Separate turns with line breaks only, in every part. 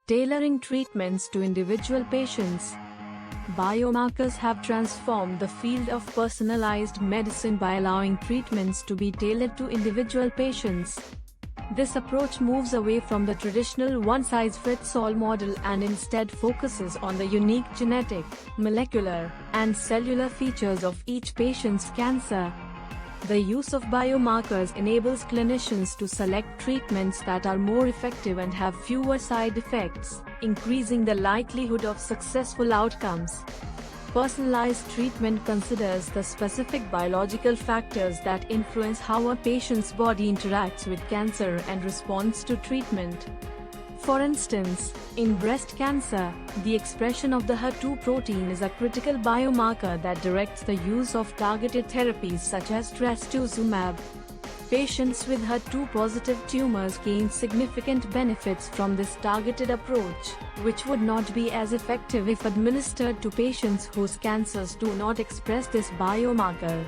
Tailoring treatments to individual patients. Biomarkers have transformed the field of personalized medicine by allowing treatments to be tailored to individual patients. This approach moves away from the traditional one-size-fits-all model and instead focuses on the unique genetic, molecular, and cellular features of each patient's cancer. The use of biomarkers enables clinicians to select treatments that are more effective and have fewer side effects, increasing the likelihood of successful outcomes. Personalized treatment considers the specific biological factors that influence how a patient's body interacts with cancer and responds to treatment. For instance, in breast cancer, the expression of the HER2 protein is a critical biomarker that directs the use of targeted therapies such as trastuzumab. Patients with HER2-positive tumors gain significant benefits from this targeted approach, which would not be as effective if administered to patients whose cancers do not express this biomarker.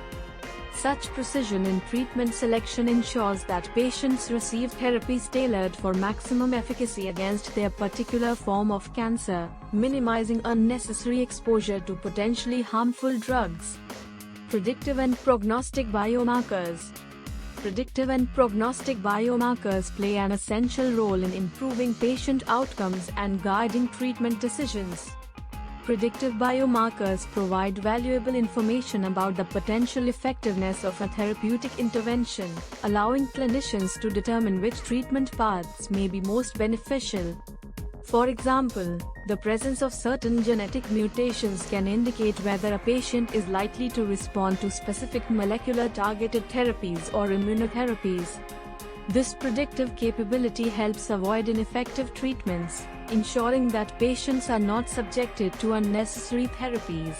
Such precision in treatment selection ensures that patients receive therapies tailored for maximum efficacy against their particular form of cancer, minimizing unnecessary exposure to potentially harmful drugs. Predictive and prognostic biomarkers. Predictive and prognostic biomarkers play an essential role in improving patient outcomes and guiding treatment decisions. Predictive biomarkers provide valuable information about the potential effectiveness of a therapeutic intervention, allowing clinicians to determine which treatment paths may be most beneficial. For example, the presence of certain genetic mutations can indicate whether a patient is likely to respond to specific molecular targeted therapies or immunotherapies. This predictive capability helps avoid ineffective treatments, ensuring that patients are not subjected to unnecessary therapies.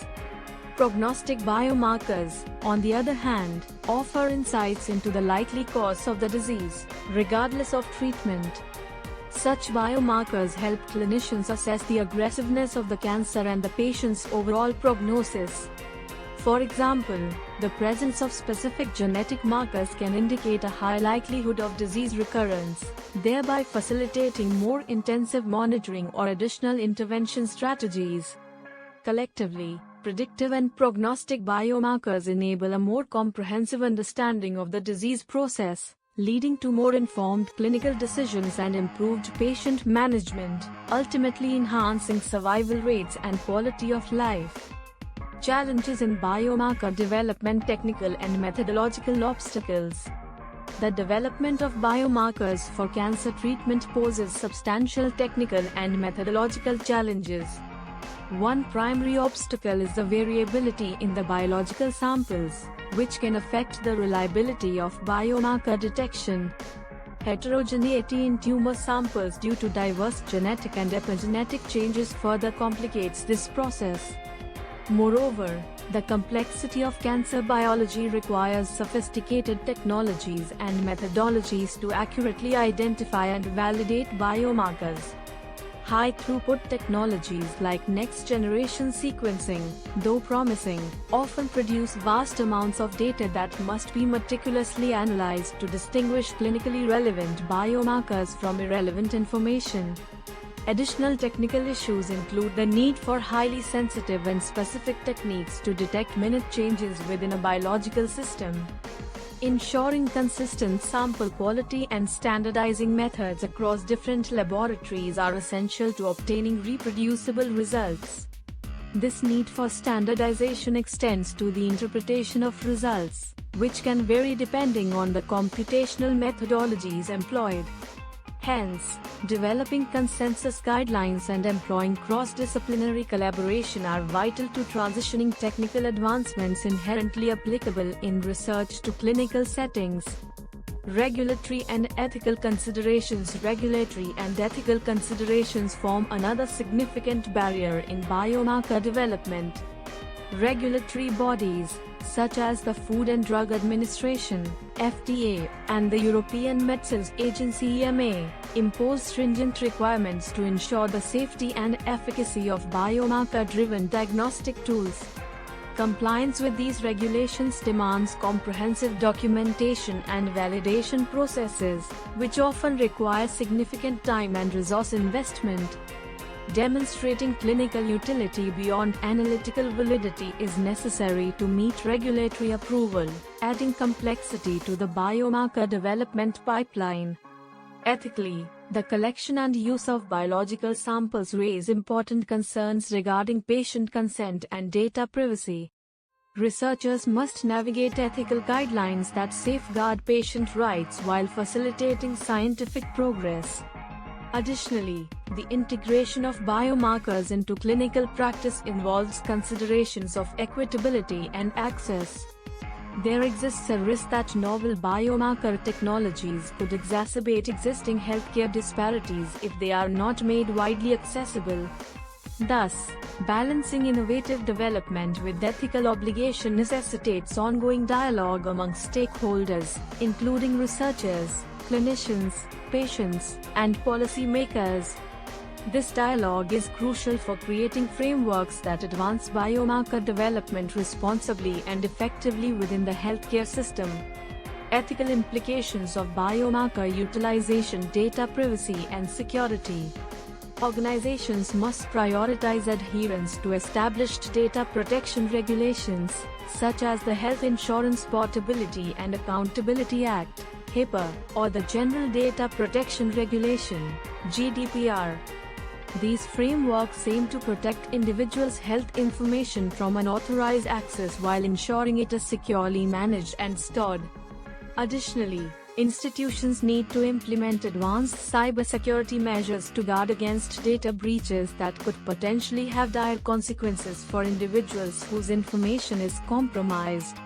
Prognostic biomarkers, on the other hand, offer insights into the likely course of the disease, regardless of treatment. Such biomarkers help clinicians assess the aggressiveness of the cancer and the patient's overall prognosis. For example, the presence of specific genetic markers can indicate a high likelihood of disease recurrence, thereby facilitating more intensive monitoring or additional intervention strategies. Collectively, predictive and prognostic biomarkers enable a more comprehensive understanding of the disease process, leading to more informed clinical decisions and improved patient management, ultimately enhancing survival rates and quality of life. Challenges in biomarker development. Technical and methodological obstacles. The development of biomarkers for cancer treatment poses substantial technical and methodological challenges. One primary obstacle is the variability in the biological samples, which can affect the reliability of biomarker detection. Heterogeneity in tumor samples due to diverse genetic and epigenetic changes further complicates this process. Moreover, the complexity of cancer biology requires sophisticated technologies and methodologies to accurately identify and validate biomarkers. High-throughput technologies like next-generation sequencing, though promising, often produce vast amounts of data that must be meticulously analyzed to distinguish clinically relevant biomarkers from irrelevant information. Additional technical issues include the need for highly sensitive and specific techniques to detect minute changes within a biological system. Ensuring consistent sample quality and standardizing methods across different laboratories are essential to obtaining reproducible results. This need for standardization extends to the interpretation of results, which can vary depending on the computational methodologies employed. Hence, developing consensus guidelines and employing cross-disciplinary collaboration are vital to transitioning technical advancements inherently applicable in research to clinical settings. Regulatory and ethical considerations. Regulatory and ethical considerations form another significant barrier in biomarker development. Regulatory bodies, such as the Food and Drug Administration (FDA) and the European Medicines Agency (EMA), impose stringent requirements to ensure the safety and efficacy of biomarker-driven diagnostic tools. Compliance with these regulations demands comprehensive documentation and validation processes, which often require significant time and resource investment. Demonstrating clinical utility beyond analytical validity is necessary to meet regulatory approval, adding complexity to the biomarker development pipeline. Ethically, the collection and use of biological samples raise important concerns regarding patient consent and data privacy. Researchers must navigate ethical guidelines that safeguard patient rights while facilitating scientific progress. Additionally, the integration of biomarkers into clinical practice involves considerations of equitability and access. There exists a risk that novel biomarker technologies could exacerbate existing healthcare disparities if they are not made widely accessible. Thus, balancing innovative development with ethical obligation necessitates ongoing dialogue among stakeholders, including researchers, clinicians, patients, and policymakers. This dialogue is crucial for creating frameworks that advance biomarker development responsibly and effectively within the healthcare system. Ethical implications of biomarker utilization, data privacy and security. Organizations must prioritize adherence to established data protection regulations, such as the Health Insurance Portability and Accountability Act, HIPAA, or the General Data Protection Regulation, GDPR. These frameworks aim to protect individuals' health information from unauthorized access while ensuring it is securely managed and stored. Additionally, institutions need to implement advanced cybersecurity measures to guard against data breaches that could potentially have dire consequences for individuals whose information is compromised.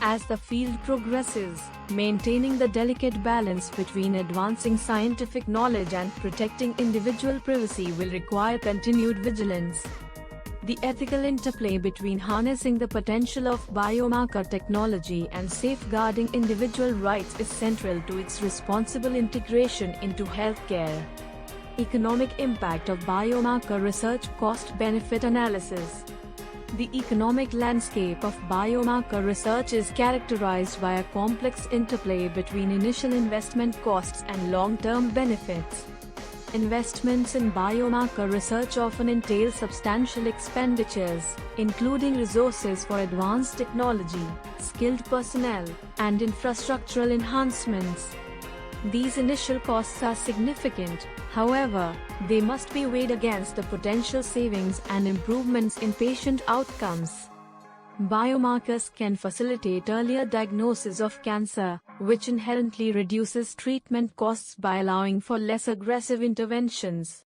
As the field progresses, maintaining the delicate balance between advancing scientific knowledge and protecting individual privacy will require continued vigilance. The ethical interplay between harnessing the potential of biomarker technology and safeguarding individual rights is central to its responsible integration into healthcare. Economic impact of biomarker research. Cost-benefit analysis. The economic landscape of biomarker research is characterized by a complex interplay between initial investment costs and long-term benefits. Investments in biomarker research often entail substantial expenditures, including resources for advanced technology, skilled personnel, and infrastructural enhancements. These initial costs are significant, however, they must be weighed against the potential savings and improvements in patient outcomes. Biomarkers can facilitate earlier diagnosis of cancer, which inherently reduces treatment costs by allowing for less aggressive interventions.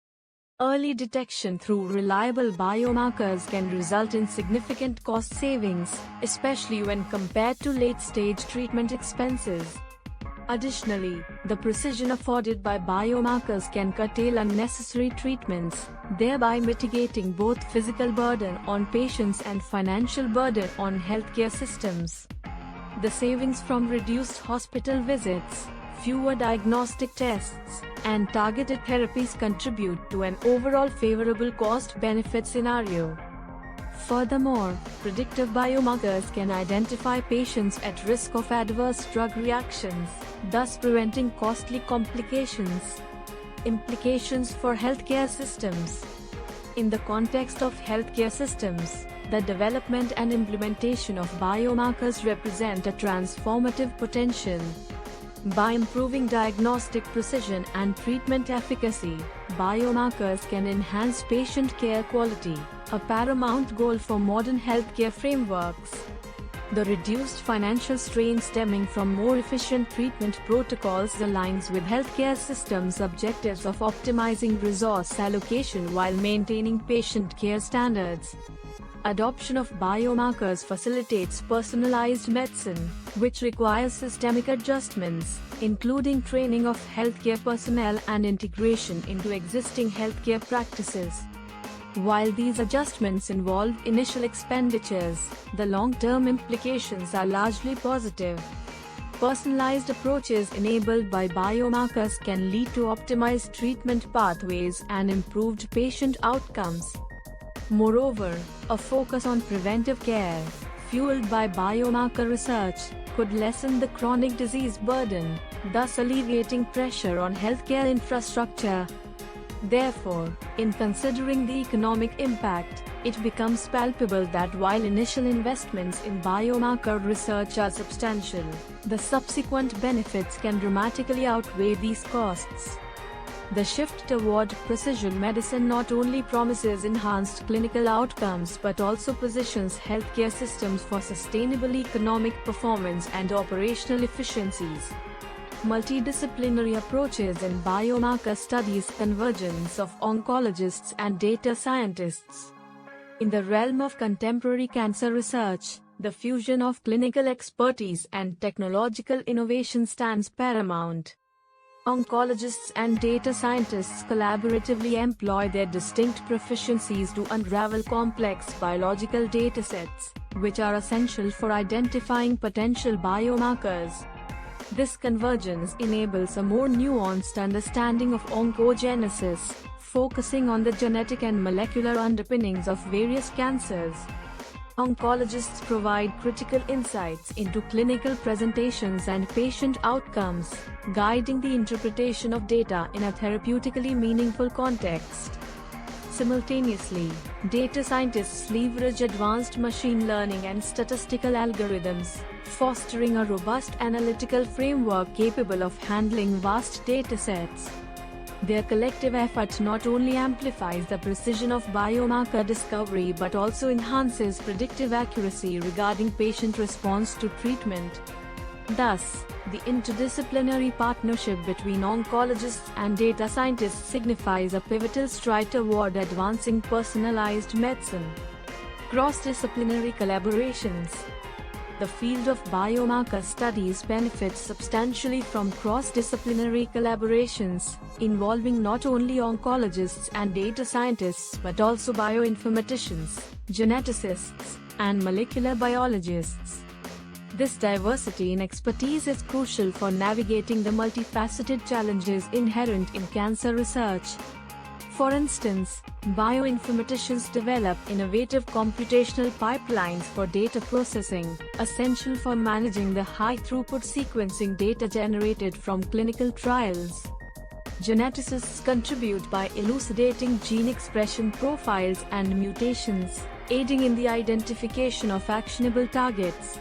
Early detection through reliable biomarkers can result in significant cost savings, especially when compared to late-stage treatment expenses. Additionally, the precision afforded by biomarkers can curtail unnecessary treatments, thereby mitigating both physical burden on patients and financial burden on healthcare systems. The savings from reduced hospital visits, fewer diagnostic tests, and targeted therapies contribute to an overall favorable cost-benefit scenario. Furthermore, predictive biomarkers can identify patients at risk of adverse drug reactions, thus preventing costly complications. Implications for healthcare systems. In the context of healthcare systems, the development and implementation of biomarkers represent a transformative potential. By improving diagnostic precision and treatment efficacy, biomarkers can enhance patient care quality, a paramount goal for modern healthcare frameworks. The reduced financial strain stemming from more efficient treatment protocols aligns with healthcare systems' objectives of optimizing resource allocation while maintaining patient care standards. Adoption of biomarkers facilitates personalized medicine, which requires systemic adjustments, including training of healthcare personnel and integration into existing healthcare practices. While these adjustments involve initial expenditures, the long-term implications are largely positive. Personalized approaches enabled by biomarkers can lead to optimized treatment pathways and improved patient outcomes. Moreover, a focus on preventive care, fueled by biomarker research, could lessen the chronic disease burden, thus alleviating pressure on healthcare infrastructure. Therefore, in considering the economic impact, it becomes palpable that while initial investments in biomarker research are substantial, the subsequent benefits can dramatically outweigh these costs. The shift toward precision medicine not only promises enhanced clinical outcomes but also positions healthcare systems for sustainable economic performance and operational efficiencies. Multidisciplinary approaches in biomarker studies, convergence of oncologists and data scientists. In the realm of contemporary cancer research, the fusion of clinical expertise and technological innovation stands paramount. Oncologists and data scientists collaboratively employ their distinct proficiencies to unravel complex biological datasets, which are essential for identifying potential biomarkers. This convergence enables a more nuanced understanding of oncogenesis, focusing on the genetic and molecular underpinnings of various cancers. Oncologists provide critical insights into clinical presentations and patient outcomes, guiding the interpretation of data in a therapeutically meaningful context. Simultaneously, data scientists leverage advanced machine learning and statistical algorithms, fostering a robust analytical framework capable of handling vast datasets. Their collective effort not only amplifies the precision of biomarker discovery but also enhances predictive accuracy regarding patient response to treatment. Thus, the interdisciplinary partnership between oncologists and data scientists signifies a pivotal stride toward advancing personalized medicine. Cross-disciplinary collaborations. The field of biomarker studies benefits substantially from cross-disciplinary collaborations, involving not only oncologists and data scientists but also bioinformaticians, geneticists, and molecular biologists. This diversity in expertise is crucial for navigating the multifaceted challenges inherent in cancer research. For instance, bioinformaticians develop innovative computational pipelines for data processing, essential for managing the high-throughput sequencing data generated from clinical trials. Geneticists contribute by elucidating gene expression profiles and mutations, aiding in the identification of actionable targets.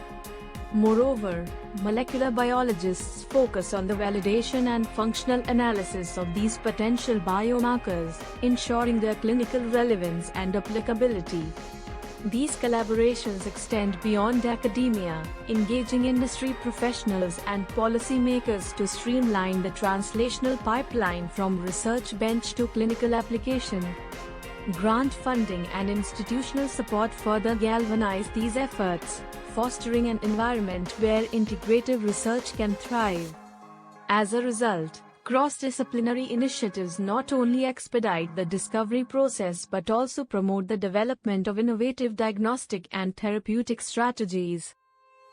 Moreover, molecular biologists focus on the validation and functional analysis of these potential biomarkers, ensuring their clinical relevance and applicability. These collaborations extend beyond academia, engaging industry professionals and policymakers to streamline the translational pipeline from research bench to clinical application. Grant funding and institutional support further galvanize these efforts, fostering an environment where integrative research can thrive. As a result, cross-disciplinary initiatives not only expedite the discovery process but also promote the development of innovative diagnostic and therapeutic strategies.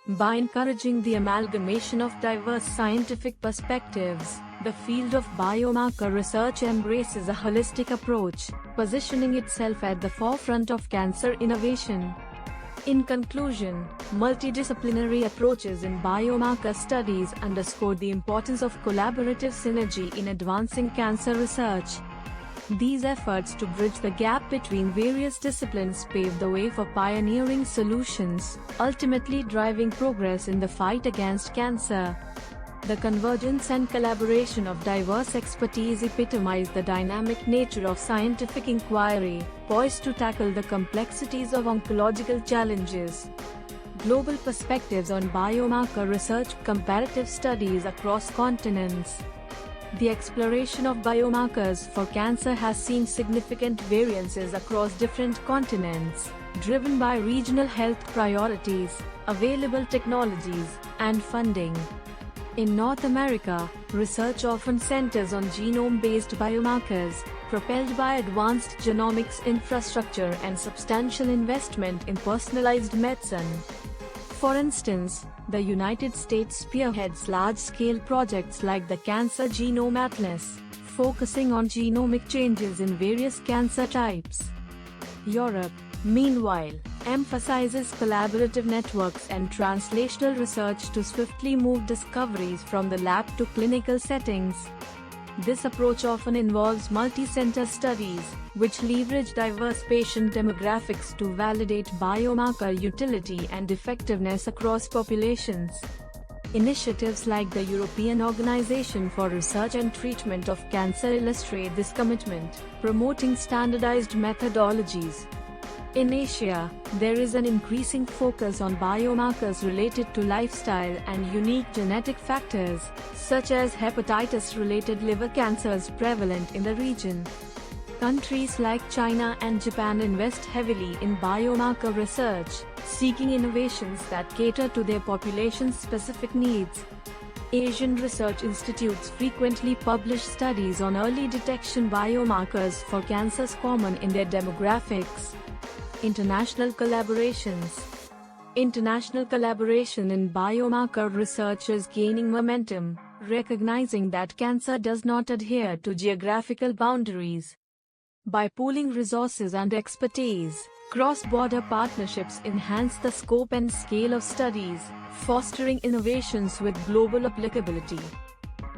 By encouraging the amalgamation of diverse scientific perspectives, the field of biomarker research embraces a holistic approach, positioning itself at the forefront of cancer innovation. In conclusion, multidisciplinary approaches in biomarker studies underscore the importance of collaborative synergy in advancing cancer research. These efforts to bridge the gap between various disciplines pave the way for pioneering solutions, ultimately driving progress in the fight against cancer. The convergence and collaboration of diverse expertise epitomize the dynamic nature of scientific inquiry, poised to tackle the complexities of oncological challenges. Global perspectives on biomarker research, comparative studies across continents. The exploration of biomarkers for cancer has seen significant variances across different continents, driven by regional health priorities, available technologies, and funding. In North America, research often centers on genome-based biomarkers, propelled by advanced genomics infrastructure and substantial investment in personalized medicine. For instance, the United States spearheads large-scale projects like the Cancer Genome Atlas, focusing on genomic changes in various cancer types. Europe, meanwhile, emphasizes collaborative networks and translational research to swiftly move discoveries from the lab to clinical settings. This approach often involves multi-center studies, which leverage diverse patient demographics to validate biomarker utility and effectiveness across populations. Initiatives like the European Organization for Research and Treatment of Cancer illustrate this commitment, promoting standardized methodologies. In Asia, there is an increasing focus on biomarkers related to lifestyle and unique genetic factors, such as hepatitis-related liver cancers prevalent in the region. Countries like China and Japan invest heavily in biomarker research, seeking innovations that cater to their population's specific needs. Asian research institutes frequently publish studies on early detection biomarkers for cancers common in their demographics. International collaborations. International collaboration in biomarker research is gaining momentum, recognizing that cancer does not adhere to geographical boundaries. By pooling resources and expertise, cross-border partnerships enhance the scope and scale of studies, fostering innovations with global applicability.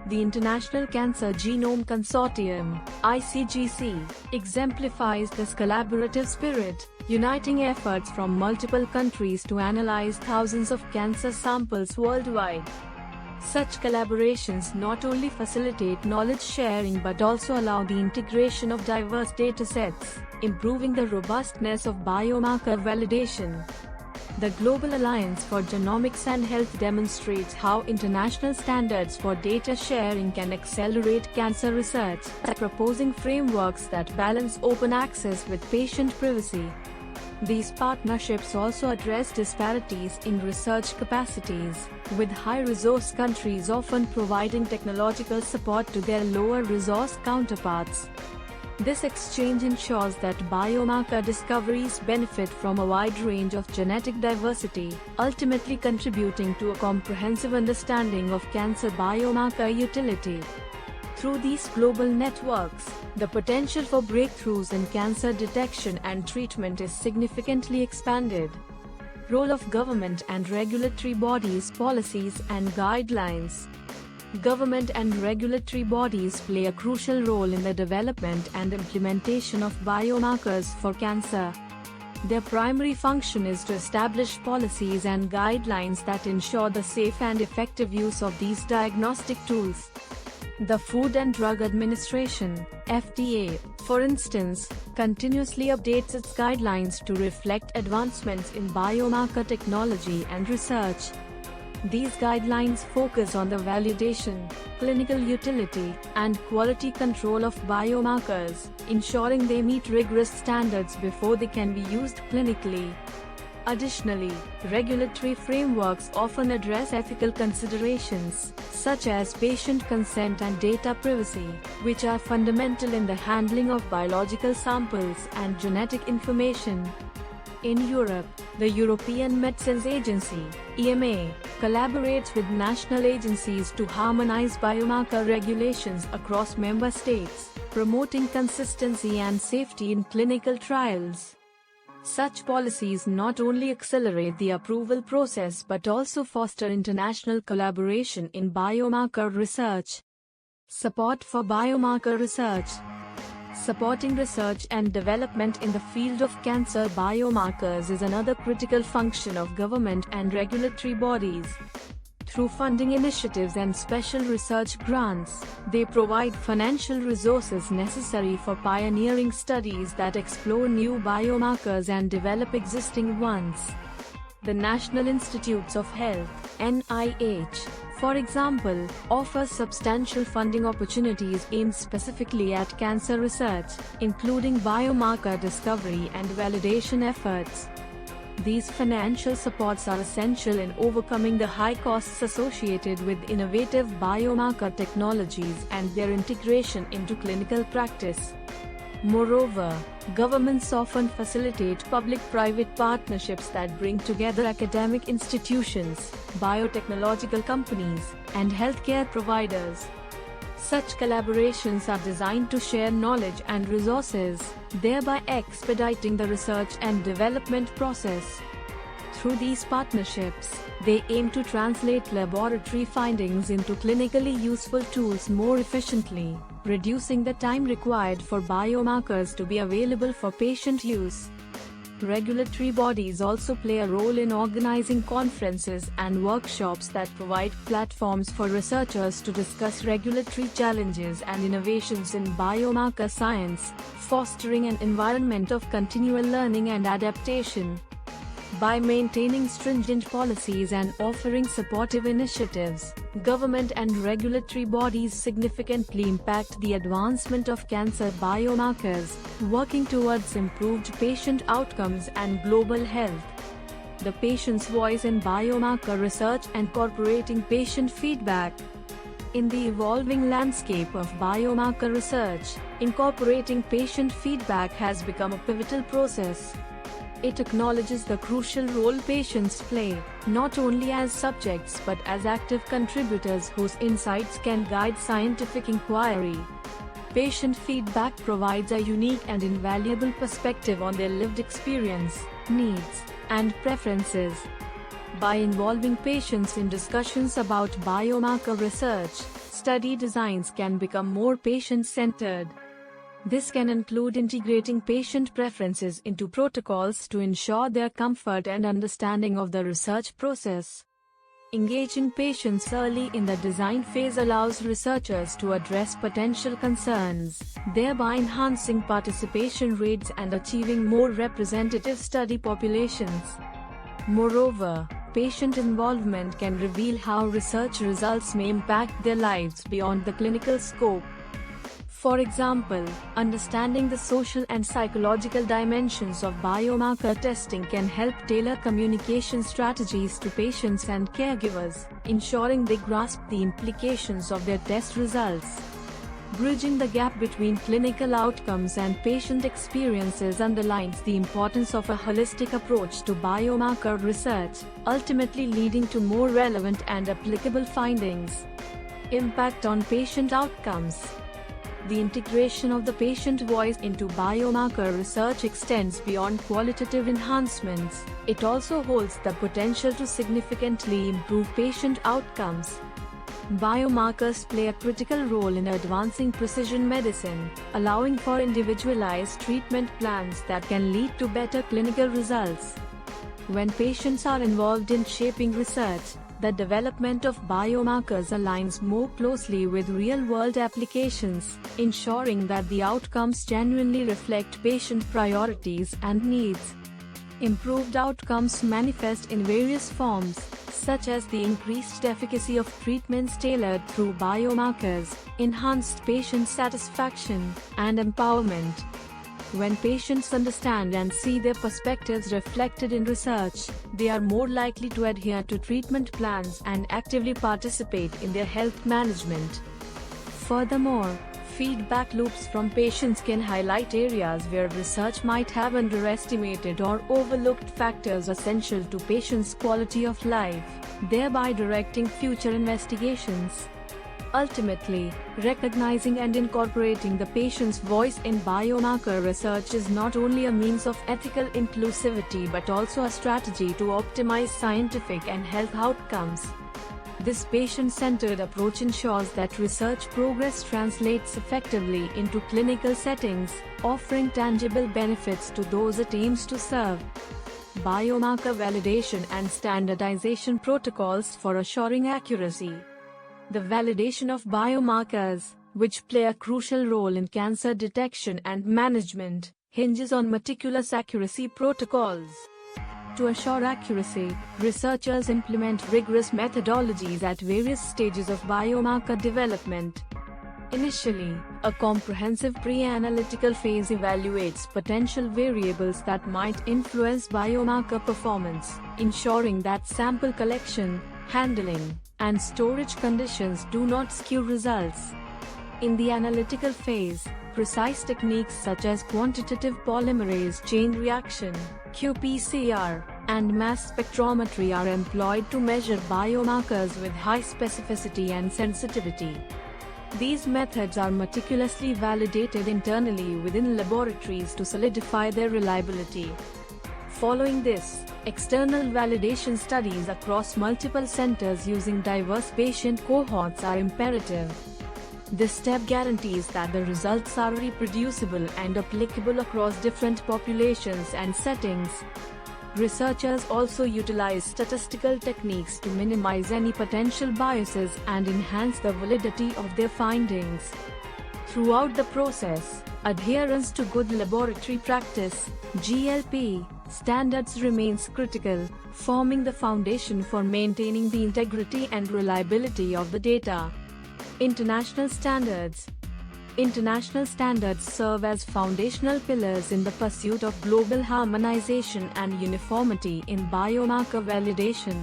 The International Cancer Genome Consortium (ICGC) exemplifies this collaborative spirit, uniting efforts from multiple countries to analyze thousands of cancer samples worldwide. Such collaborations not only facilitate knowledge sharing but also allow the integration of diverse datasets, improving the robustness of biomarker validation. The Global Alliance for Genomics and Health demonstrates how international standards for data sharing can accelerate cancer research, by proposing frameworks that balance open access with patient privacy. These partnerships also address disparities in research capacities, with high-resource countries often providing technological support to their lower-resource counterparts. This exchange ensures that biomarker discoveries benefit from a wide range of genetic diversity, ultimately contributing to a comprehensive understanding of cancer biomarker utility. Through these global networks, the potential for breakthroughs in cancer detection and treatment is significantly expanded. Role of government and regulatory bodies, policies and guidelines. Government and regulatory bodies play a crucial role in the development and implementation of biomarkers for cancer. Their primary function is to establish policies and guidelines that ensure the safe and effective use of these diagnostic tools. The Food and Drug Administration (FDA), for instance, continuously updates its guidelines to reflect advancements in biomarker technology and research. These guidelines focus on the validation, clinical utility, and quality control of biomarkers, ensuring they meet rigorous standards before they can be used clinically. Additionally, regulatory frameworks often address ethical considerations, such as patient consent and data privacy, which are fundamental in the handling of biological samples and genetic information. In Europe, the European Medicines Agency (EMA) collaborates with national agencies to harmonize biomarker regulations across member states, promoting consistency and safety in clinical trials. Such policies not only accelerate the approval process but also foster international collaboration in biomarker research. Support for biomarker research. Supporting research and development in the field of cancer biomarkers is another critical function of government and regulatory bodies. Through funding initiatives and special research grants, they provide financial resources necessary for pioneering studies that explore new biomarkers and develop existing ones. The National Institutes of Health (NIH), for example, offers substantial funding opportunities aimed specifically at cancer research, including biomarker discovery and validation efforts. These financial supports are essential in overcoming the high costs associated with innovative biomarker technologies and their integration into clinical practice. Moreover, governments often facilitate public-private partnerships that bring together academic institutions, biotechnological companies, and healthcare providers. Such collaborations are designed to share knowledge and resources, thereby expediting the research and development process. Through these partnerships, they aim to translate laboratory findings into clinically useful tools more efficiently, reducing the time required for biomarkers to be available for patient use. Regulatory bodies also play a role in organizing conferences and workshops that provide platforms for researchers to discuss regulatory challenges and innovations in biomarker science, fostering an environment of continual learning and adaptation. By maintaining stringent policies and offering supportive initiatives, government and regulatory bodies significantly impact the advancement of cancer biomarkers, working towards improved patient outcomes and global health. The patient's voice in biomarker research and incorporating patient feedback. In the evolving landscape of biomarker research, incorporating patient feedback has become a pivotal process. It acknowledges the crucial role patients play, not only as subjects but as active contributors whose insights can guide scientific inquiry. Patient feedback provides a unique and invaluable perspective on their lived experience, needs, and preferences. By involving patients in discussions about biomarker research, study designs can become more patient-centered. This can include integrating patient preferences into protocols to ensure their comfort and understanding of the research process. Engaging patients early in the design phase allows researchers to address potential concerns, thereby enhancing participation rates and achieving more representative study populations. Moreover, patient involvement can reveal how research results may impact their lives beyond the clinical scope. For example, understanding the social and psychological dimensions of biomarker testing can help tailor communication strategies to patients and caregivers, ensuring they grasp the implications of their test results. Bridging the gap between clinical outcomes and patient experiences underlines the importance of a holistic approach to biomarker research, ultimately leading to more relevant and applicable findings. Impact on patient outcomes. The integration of the patient voice into biomarker research extends beyond qualitative enhancements. It also holds the potential to significantly improve patient outcomes. Biomarkers play a critical role in advancing precision medicine, allowing for individualized treatment plans that can lead to better clinical results. When patients are involved in shaping research, the development of biomarkers aligns more closely with real-world applications, ensuring that the outcomes genuinely reflect patient priorities and needs. Improved outcomes manifest in various forms, such as the increased efficacy of treatments tailored through biomarkers, enhanced patient satisfaction, and empowerment. When patients understand and see their perspectives reflected in research, they are more likely to adhere to treatment plans and actively participate in their health management. Furthermore, feedback loops from patients can highlight areas where research might have underestimated or overlooked factors essential to patients' quality of life, thereby directing future investigations. Ultimately, recognizing and incorporating the patient's voice in biomarker research is not only a means of ethical inclusivity but also a strategy to optimize scientific and health outcomes. This patient-centered approach ensures that research progress translates effectively into clinical settings, offering tangible benefits to those it aims to serve. Biomarker validation and standardization protocols for assuring accuracy. The validation of biomarkers, which play a crucial role in cancer detection and management, hinges on meticulous accuracy protocols. To assure accuracy, researchers implement rigorous methodologies at various stages of biomarker development. Initially, a comprehensive pre-analytical phase evaluates potential variables that might influence biomarker performance, ensuring that sample collection, handling, and storage conditions do not skew results. In the analytical phase, precise techniques such as quantitative polymerase chain reaction, qPCR, and mass spectrometry are employed to measure biomarkers with high specificity and sensitivity. These methods are meticulously validated internally within laboratories to solidify their reliability. Following this, external validation studies across multiple centers using diverse patient cohorts are imperative. This step guarantees that the results are reproducible and applicable across different populations and settings. Researchers also utilize statistical techniques to minimize any potential biases and enhance the validity of their findings. Throughout the process, adherence to good laboratory practice (GLP) standards remains critical, forming the foundation for maintaining the integrity and reliability of the data. International standards. International standards serve as foundational pillars in the pursuit of global harmonization and uniformity in biomarker validation.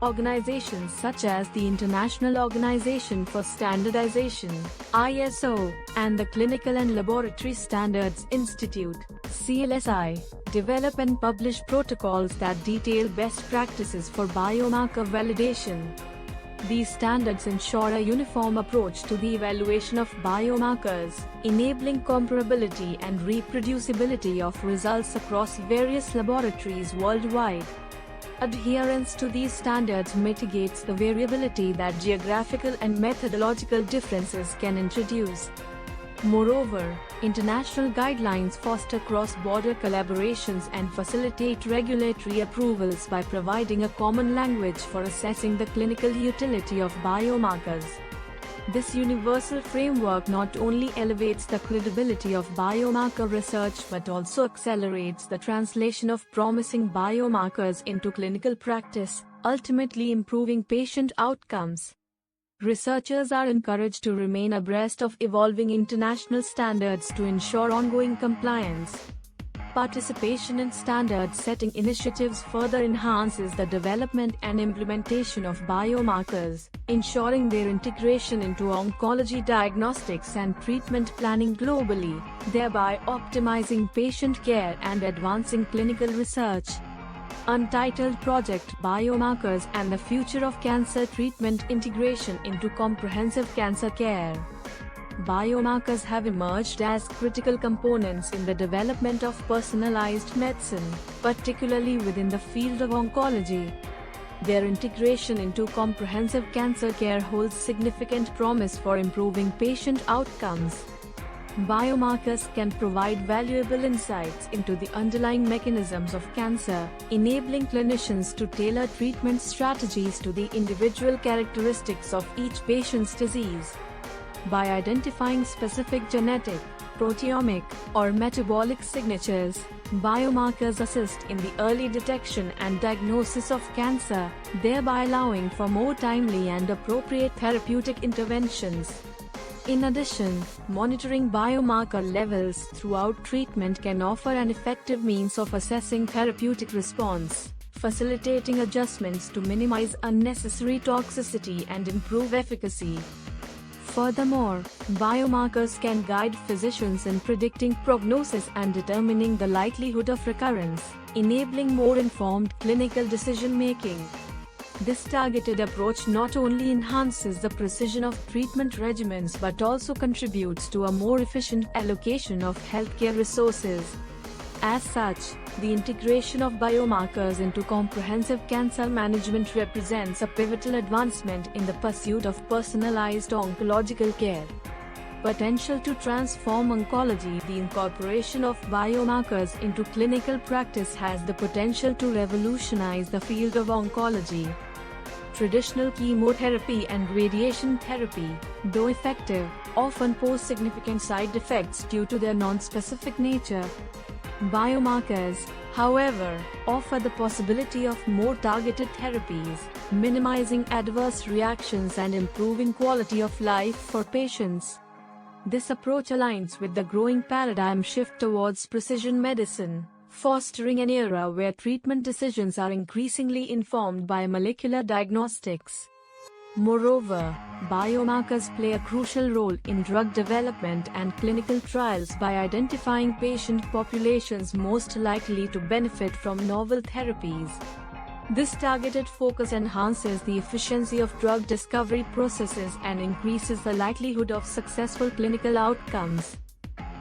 Organizations such as the International Organization for Standardization (ISO) and the Clinical and Laboratory Standards Institute (CLSI) develop and publish protocols that detail best practices for biomarker validation. These standards ensure a uniform approach to the evaluation of biomarkers, enabling comparability and reproducibility of results across various laboratories worldwide. Adherence to these standards mitigates the variability that geographical and methodological differences can introduce. Moreover, international guidelines foster cross-border collaborations and facilitate regulatory approvals by providing a common language for assessing the clinical utility of biomarkers. This universal framework not only elevates the credibility of biomarker research but also accelerates the translation of promising biomarkers into clinical practice, ultimately improving patient outcomes. Researchers are encouraged to remain abreast of evolving international standards to ensure ongoing compliance. Participation in standard-setting initiatives further enhances the development and implementation of biomarkers, ensuring their integration into oncology diagnostics and treatment planning globally, thereby optimizing patient care and advancing clinical research. Untitled Project Biomarkers and the Future of Cancer Treatment Integration into Comprehensive Cancer Care. Biomarkers have emerged as critical components in the development of personalized medicine, particularly within the field of oncology. Their integration into comprehensive cancer care holds significant promise for improving patient outcomes. Biomarkers can provide valuable insights into the underlying mechanisms of cancer, enabling clinicians to tailor treatment strategies to the individual characteristics of each patient's disease. By identifying specific genetic, proteomic, or metabolic signatures, biomarkers assist in the early detection and diagnosis of cancer, thereby allowing for more timely and appropriate therapeutic interventions. In addition, monitoring biomarker levels throughout treatment can offer an effective means of assessing therapeutic response, facilitating adjustments to minimize unnecessary toxicity and improve efficacy. Furthermore, biomarkers can guide physicians in predicting prognosis and determining the likelihood of recurrence, enabling more informed clinical decision-making. This targeted approach not only enhances the precision of treatment regimens but also contributes to a more efficient allocation of healthcare resources. As such, the integration of biomarkers into comprehensive cancer management represents a pivotal advancement in the pursuit of personalized oncological care. Potential to transform oncology. The incorporation of biomarkers into clinical practice has the potential to revolutionize the field of oncology. Traditional chemotherapy and radiation therapy, though effective, often pose significant side effects due to their non-specific nature. Biomarkers, however, offer the possibility of more targeted therapies, minimizing adverse reactions and improving quality of life for patients. This approach aligns with the growing paradigm shift towards precision medicine, fostering an era where treatment decisions are increasingly informed by molecular diagnostics. Moreover, biomarkers play a crucial role in drug development and clinical trials by identifying patient populations most likely to benefit from novel therapies. This targeted focus enhances the efficiency of drug discovery processes and increases the likelihood of successful clinical outcomes.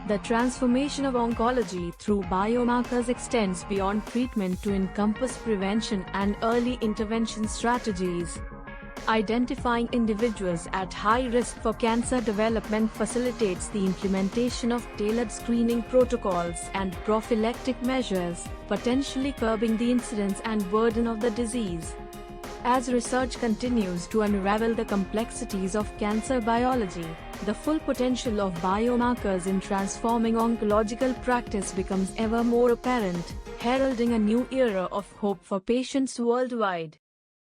The transformation of oncology through biomarkers extends beyond treatment to encompass prevention and early intervention strategies. Identifying individuals at high risk for cancer development facilitates the implementation of tailored screening protocols and prophylactic measures, potentially curbing the incidence and burden of the disease. As research continues to unravel the complexities of cancer biology, the full potential of biomarkers in transforming oncological practice becomes ever more apparent, heralding a new era of hope for patients worldwide.